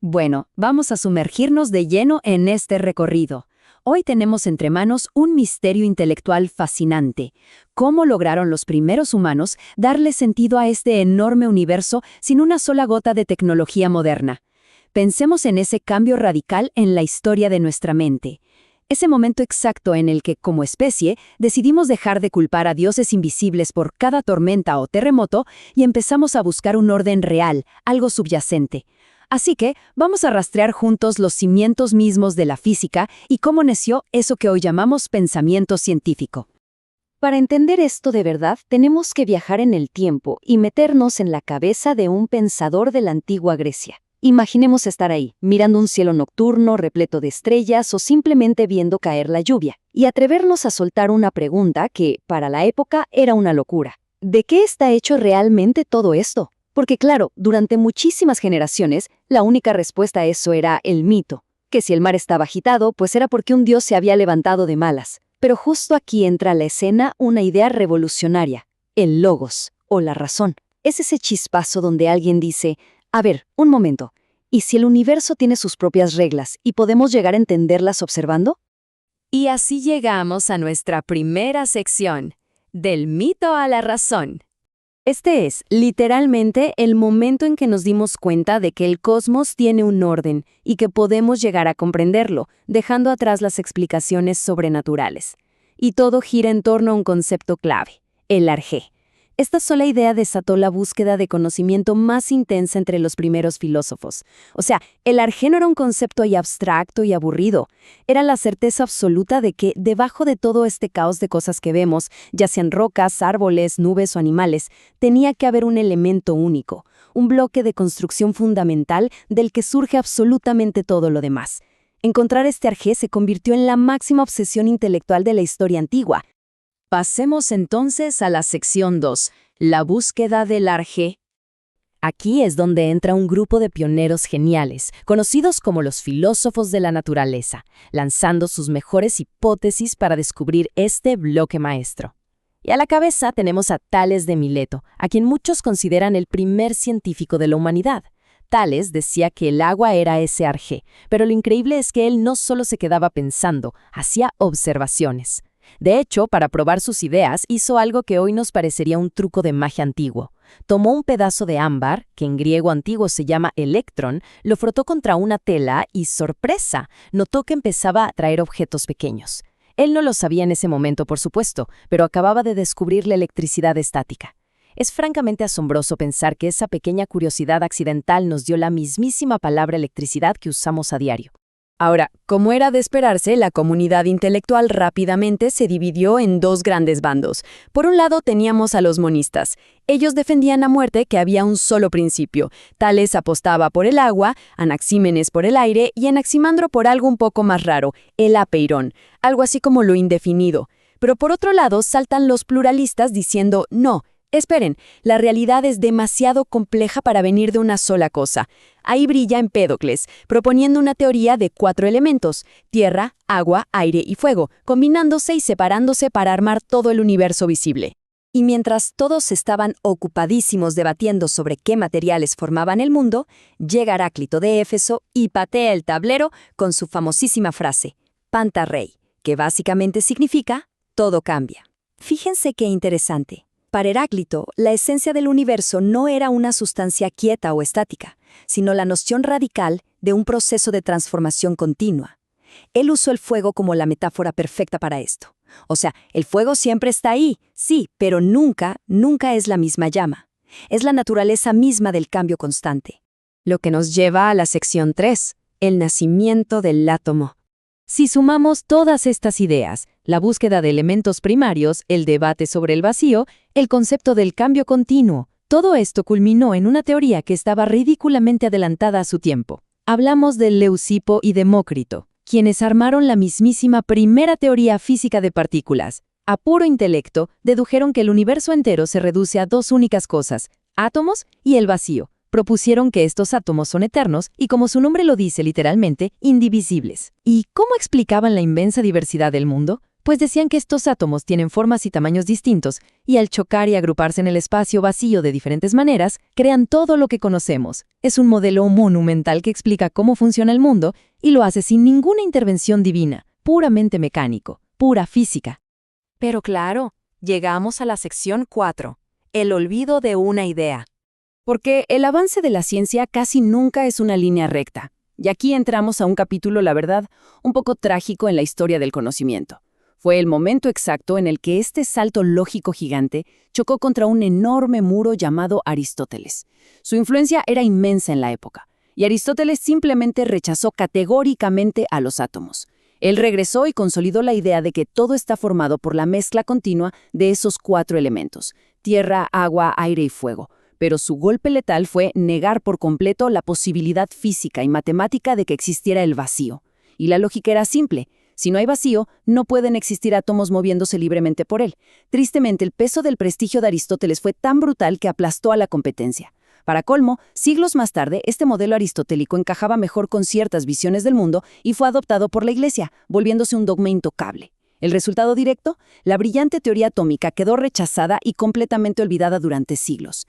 Bueno, vamos a sumergirnos de lleno en este recorrido. Hoy tenemos entre manos un misterio intelectual fascinante. ¿Cómo lograron los primeros humanos darle sentido a este enorme universo sin una sola gota de tecnología moderna? Pensemos en ese cambio radical en la historia de nuestra mente. Ese momento exacto en el que, como especie, decidimos dejar de culpar a dioses invisibles por cada tormenta o terremoto y empezamos a buscar un orden real, algo subyacente. Así que vamos a rastrear juntos los cimientos mismos de la física y cómo nació eso que hoy llamamos pensamiento científico. Para entender esto de verdad, tenemos que viajar en el tiempo y meternos en la cabeza de un pensador de la antigua Grecia. Imaginemos estar ahí, mirando un cielo nocturno repleto de estrellas o simplemente viendo caer la lluvia, y atrevernos a soltar una pregunta que, para la época, era una locura. ¿De qué está hecho realmente todo esto? Porque claro, durante muchísimas generaciones, la única respuesta a eso era el mito, que si el mar estaba agitado, pues era porque un dios se había levantado de malas. Pero justo aquí entra a la escena una idea revolucionaria, el logos, o la razón. Es ese chispazo donde alguien dice, a ver, un momento, ¿y si el universo tiene sus propias reglas y podemos llegar a entenderlas observando? Y así llegamos a nuestra primera sección, del mito a la razón. Este es, literalmente, el momento en que nos dimos cuenta de que el cosmos tiene un orden y que podemos llegar a comprenderlo, dejando atrás las explicaciones sobrenaturales. Y todo gira en torno a un concepto clave, el arjé. Esta sola idea desató la búsqueda de conocimiento más intensa entre los primeros filósofos. O sea, el arjé no era un concepto ahí abstracto y aburrido. Era la certeza absoluta de que, debajo de todo este caos de cosas que vemos, ya sean rocas, árboles, nubes o animales, tenía que haber un elemento único, un bloque de construcción fundamental del que surge absolutamente todo lo demás. Encontrar este arjé se convirtió en la máxima obsesión intelectual de la historia antigua. Pasemos entonces a la sección 2, la búsqueda del arjé. Aquí es donde entra un grupo de pioneros geniales, conocidos como los filósofos de la naturaleza, lanzando sus mejores hipótesis para descubrir este bloque maestro. Y a la cabeza tenemos a Tales de Mileto, a quien muchos consideran el primer científico de la humanidad. Tales decía que el agua era ese arjé, pero lo increíble es que él no solo se quedaba pensando, hacía observaciones. De hecho, para probar sus ideas, hizo algo que hoy nos parecería un truco de magia antiguo. Tomó un pedazo de ámbar, que en griego antiguo se llama electrón, lo frotó contra una tela y, ¡sorpresa!, notó que empezaba a atraer objetos pequeños. Él no lo sabía en ese momento, por supuesto, pero acababa de descubrir la electricidad estática. Es francamente asombroso pensar que esa pequeña curiosidad accidental nos dio la mismísima palabra electricidad que usamos a diario. Ahora, como era de esperarse, la comunidad intelectual rápidamente se dividió en dos grandes bandos. Por un lado teníamos a los monistas. Ellos defendían a muerte que había un solo principio. Tales apostaba por el agua, Anaxímenes por el aire y Anaximandro por algo un poco más raro, el apeirón, algo así como lo indefinido. Pero por otro lado saltan los pluralistas diciendo no. Esperen, la realidad es demasiado compleja para venir de una sola cosa. Ahí brilla Empédocles, proponiendo una teoría de 4 elementos, tierra, agua, aire y fuego, combinándose y separándose para armar todo el universo visible. Y mientras todos estaban ocupadísimos debatiendo sobre qué materiales formaban el mundo, llega Heráclito de Éfeso y patea el tablero con su famosísima frase, Panta rei, que básicamente significa todo cambia. Fíjense qué interesante. Para Heráclito, la esencia del universo no era una sustancia quieta o estática, sino la noción radical de un proceso de transformación continua. Él usó el fuego como la metáfora perfecta para esto. O sea, el fuego siempre está ahí, sí, pero nunca es la misma llama. Es la naturaleza misma del cambio constante. Lo que nos lleva a la sección 3, el nacimiento del átomo. Si sumamos todas estas ideas, la búsqueda de elementos primarios, el debate sobre el vacío, el concepto del cambio continuo, todo esto culminó en una teoría que estaba ridículamente adelantada a su tiempo. Hablamos de Leucipo y Demócrito, quienes armaron la mismísima primera teoría física de partículas. A puro intelecto, dedujeron que el universo entero se reduce a dos únicas cosas, átomos y el vacío. Propusieron que estos átomos son eternos y, como su nombre lo dice literalmente, indivisibles. ¿Y cómo explicaban la inmensa diversidad del mundo? Pues decían que estos átomos tienen formas y tamaños distintos, y al chocar y agruparse en el espacio vacío de diferentes maneras, crean todo lo que conocemos. Es un modelo monumental que explica cómo funciona el mundo y lo hace sin ninguna intervención divina, puramente mecánico, pura física. Pero claro, llegamos a la sección 4, el olvido de una idea. Porque el avance de la ciencia casi nunca es una línea recta. Y aquí entramos a un capítulo, la verdad, un poco trágico en la historia del conocimiento. Fue el momento exacto en el que este salto lógico gigante chocó contra un enorme muro llamado Aristóteles. Su influencia era inmensa en la época, y Aristóteles simplemente rechazó categóricamente a los átomos. Él regresó y consolidó la idea de que todo está formado por la mezcla continua de esos 4 elementos: tierra, agua, aire y fuego. Pero su golpe letal fue negar por completo la posibilidad física y matemática de que existiera el vacío. Y la lógica era simple: si no hay vacío, no pueden existir átomos moviéndose libremente por él. Tristemente, el peso del prestigio de Aristóteles fue tan brutal que aplastó a la competencia. Para colmo, siglos más tarde, este modelo aristotélico encajaba mejor con ciertas visiones del mundo y fue adoptado por la Iglesia, volviéndose un dogma intocable. ¿El resultado directo? La brillante teoría atómica quedó rechazada y completamente olvidada durante siglos.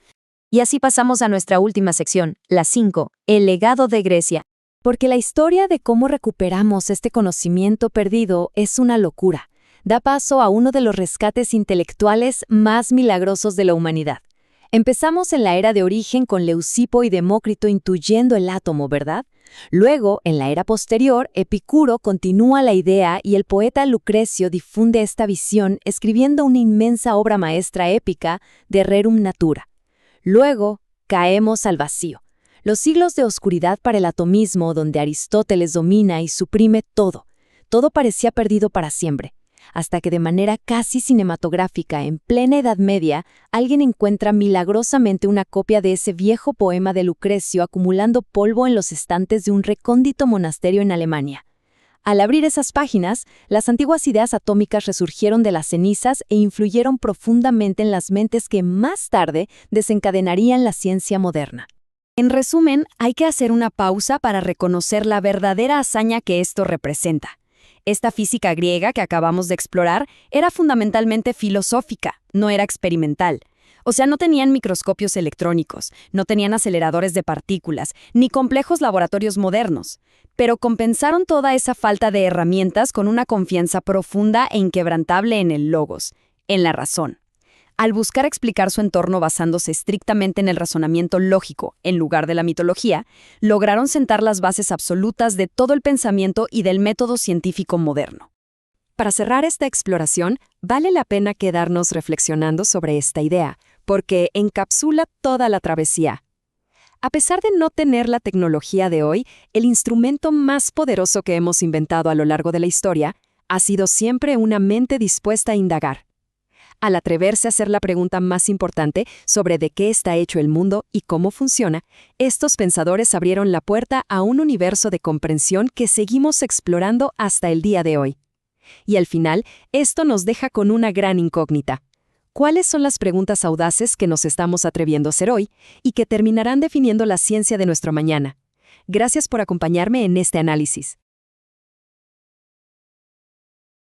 Y así pasamos a nuestra última sección, la 5, el legado de Grecia. Porque la historia de cómo recuperamos este conocimiento perdido es una locura. Da paso a uno de los rescates intelectuales más milagrosos de la humanidad. Empezamos en la era de origen con Leucipo y Demócrito intuyendo el átomo, ¿verdad? Luego, en la era posterior, Epicuro continúa la idea y el poeta Lucrecio difunde esta visión escribiendo una inmensa obra maestra épica de Rerum Natura. Luego, caemos al vacío. Los siglos de oscuridad para el atomismo, donde Aristóteles domina y suprime todo. Todo parecía perdido para siempre, hasta que de manera casi cinematográfica, en plena Edad Media, alguien encuentra milagrosamente una copia de ese viejo poema de Lucrecio acumulando polvo en los estantes de un recóndito monasterio en Alemania. Al abrir esas páginas, las antiguas ideas atómicas resurgieron de las cenizas e influyeron profundamente en las mentes que más tarde desencadenarían la ciencia moderna. En resumen, hay que hacer una pausa para reconocer la verdadera hazaña que esto representa. Esta física griega que acabamos de explorar era fundamentalmente filosófica, no era experimental. O sea, no tenían microscopios electrónicos, no tenían aceleradores de partículas, ni complejos laboratorios modernos. Pero compensaron toda esa falta de herramientas con una confianza profunda e inquebrantable en el logos, en la razón. Al buscar explicar su entorno basándose estrictamente en el razonamiento lógico, en lugar de la mitología, lograron sentar las bases absolutas de todo el pensamiento y del método científico moderno. Para cerrar esta exploración, vale la pena quedarnos reflexionando sobre esta idea, porque encapsula toda la travesía. A pesar de no tener la tecnología de hoy, el instrumento más poderoso que hemos inventado a lo largo de la historia ha sido siempre una mente dispuesta a indagar. Al atreverse a hacer la pregunta más importante sobre de qué está hecho el mundo y cómo funciona, estos pensadores abrieron la puerta a un universo de comprensión que seguimos explorando hasta el día de hoy. Y al final, esto nos deja con una gran incógnita. ¿Cuáles son las preguntas audaces que nos estamos atreviendo a hacer hoy y que terminarán definiendo la ciencia de nuestro mañana? Gracias por acompañarme en este análisis.